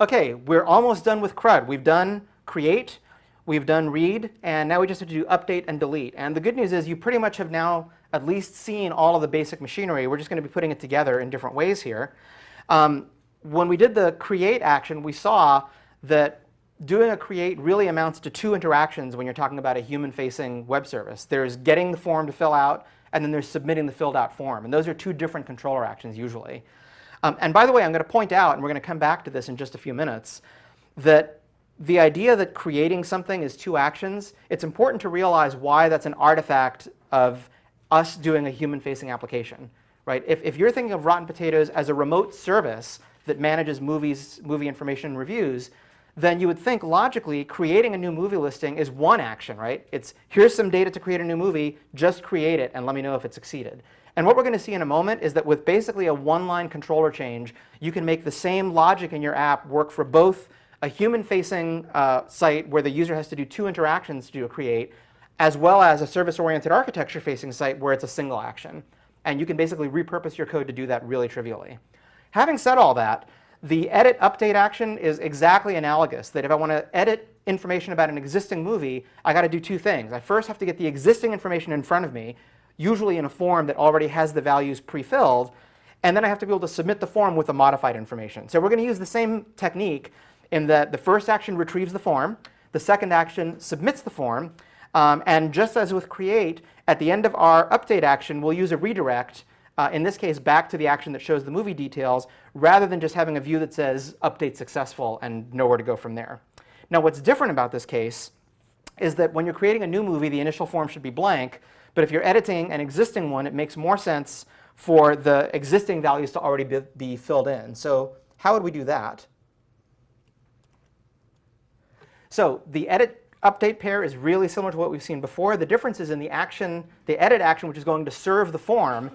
Okay, we're almost done with CRUD. We've done create, we've done read, and now we just have to do update and delete. And the good news is you pretty much have now at least seen all of the basic machinery. We're just going to be putting it together in different ways here. When we did the create action, we saw that doing a create really amounts to two interactions when you're talking about a human-facing web service. There's getting the form to fill out, and then there's submitting the filled out form. And those are two different controller actions usually. And by the way, I'm going to point out, and we're going to come back to this in just a few minutes, that the idea that creating something is two actions, it's important to realize why that's an artifact of us doing a human-facing application. Right? If you're thinking of Rotten Potatoes as a remote service that manages movie information and reviews, then you would think logically creating a new movie listing is one action, right? It's here's some data to create a new movie, just create it and let me know if it succeeded. And what we're going to see in a moment is that with basically a one-line controller change, you can make the same logic in your app work for both a human-facing site where the user has to do two interactions to do a create, as well as a service-oriented architecture-facing site where it's a single action. And you can basically repurpose your code to do that really trivially. Having said all that, the edit update action is exactly analogous, that if I want to edit information about an existing movie, I got to do two things. I first have to get the existing information in front of me, usually in a form that already has the values pre-filled, and then I have to be able to submit the form with the modified information. So we're going to use the same technique in that the first action retrieves the form, the second action submits the form, and just as with create, at the end of our update action, we'll use a redirect, in this case back to the action that shows the movie details, rather than just having a view that says update successful and nowhere to go from there. Now what's different about this case is that when you're creating a new movie, the initial form should be blank, but if you're editing an existing one, it makes more sense for the existing values to already be filled in. So how would we do that? So the edit update pair is really similar to what we've seen before. The difference is in the action, the edit action, which is going to serve the form,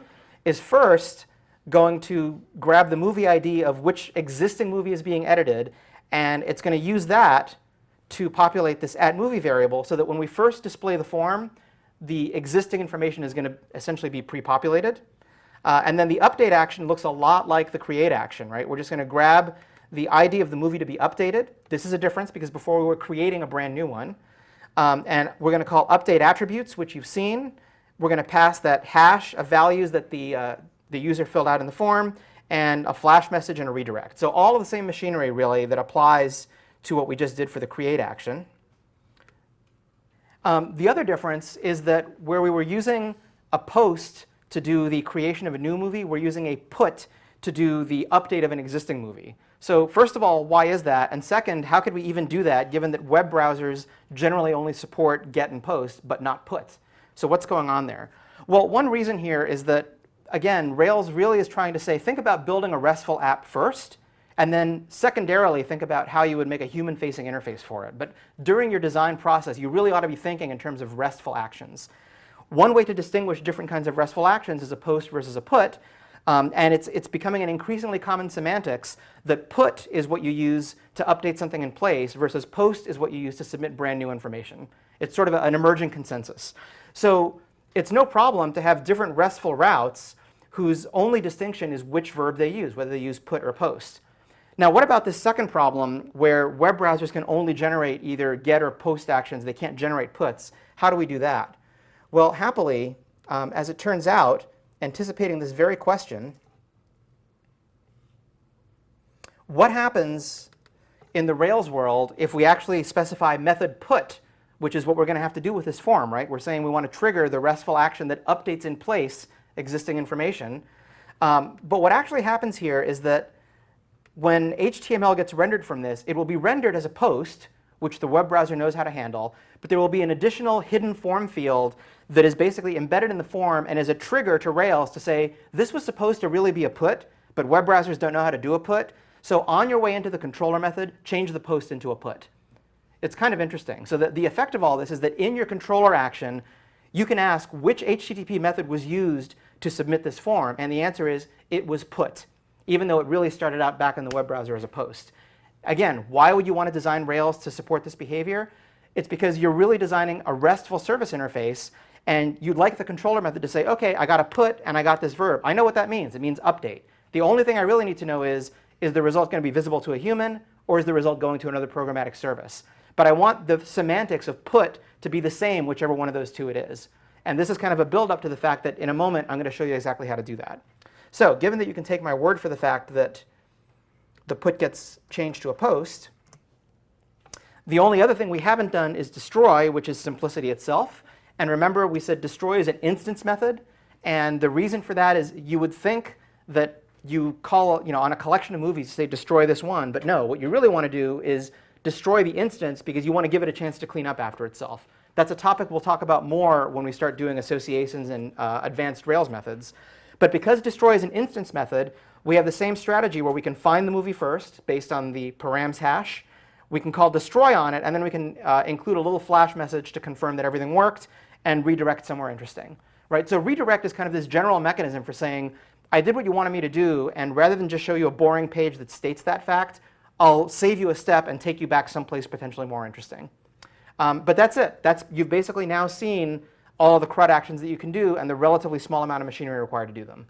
is first going to grab the movie ID of which existing movie is being edited, and it's going to use that to populate this add movie variable so that when we first display the form, the existing information is going to essentially be pre-populated. And then the update action looks a lot like the create action, right? We're just going to grab the ID of the movie to be updated. This is a difference because before we were creating a brand new one. And we're going to call update attributes, which you've seen. We're going to pass that hash of values that the user filled out in the form, and a flash message and a redirect. So all of the same machinery, really, that applies to what we just did for the create action. The other difference is that where we were using a post to do the creation of a new movie, we're using a put to do the update of an existing movie. So first of all, why is that? And second, how could we even do that given that web browsers generally only support get and post, but not put? So what's going on there? Well, one reason here is that, again, Rails really is trying to say, think about building a RESTful app first, and then secondarily think about how you would make a human-facing interface for it. But during your design process, you really ought to be thinking in terms of RESTful actions. One way to distinguish different kinds of RESTful actions is a post versus a put. And it's becoming an increasingly common semantics that put is what you use to update something in place versus post is what you use to submit brand new information. It's sort of an emerging consensus. So it's no problem to have different RESTful routes whose only distinction is which verb they use, whether they use put or post. Now what about this second problem where web browsers can only generate either get or post actions, they can't generate puts? How do we do that? Well, happily, as it turns out, anticipating this very question, what happens in the Rails world if we actually specify method put, which is what we're going to have to do with this form, right? We're saying we want to trigger the RESTful action that updates in place existing information. But what actually happens here is that when HTML gets rendered from this, it will be rendered as a post, which the web browser knows how to handle, but there will be an additional hidden form field that is basically embedded in the form and is a trigger to Rails to say, this was supposed to really be a put, but web browsers don't know how to do a put, so on your way into the controller method, change the post into a put. It's kind of interesting. So the effect of all this is that in your controller action, you can ask which HTTP method was used to submit this form, and the answer is it was put, even though it really started out back in the web browser as a post. Again, why would you want to design Rails to support this behavior? It's because you're really designing a RESTful service interface, and you'd like the controller method to say, OK, I got a put and I got this verb. I know what that means. It means update. The only thing I really need to know is the result going to be visible to a human, or is the result going to another programmatic service? But I want the semantics of put to be the same, whichever one of those two it is. And this is kind of a build up to the fact that in a moment, I'm going to show you exactly how to do that. So given that you can take my word for the fact that the put gets changed to a post, the only other thing we haven't done is destroy, which is simplicity itself. And remember, we said destroy is an instance method. And the reason for that is you would think that you call, on a collection of movies, say destroy this one. But no, what you really want to do is destroy the instance because you want to give it a chance to clean up after itself. That's a topic we'll talk about more when we start doing associations and advanced Rails methods. But because destroy is an instance method, we have the same strategy where we can find the movie first based on the params hash. We can call destroy on it, and then we can include a little flash message to confirm that everything worked and redirect somewhere interesting. Right? So redirect is kind of this general mechanism for saying, I did what you wanted me to do, and rather than just show you a boring page that states that fact, I'll save you a step and take you back someplace potentially more interesting. But that's it. You've basically now seen all the CRUD actions that you can do and the relatively small amount of machinery required to do them.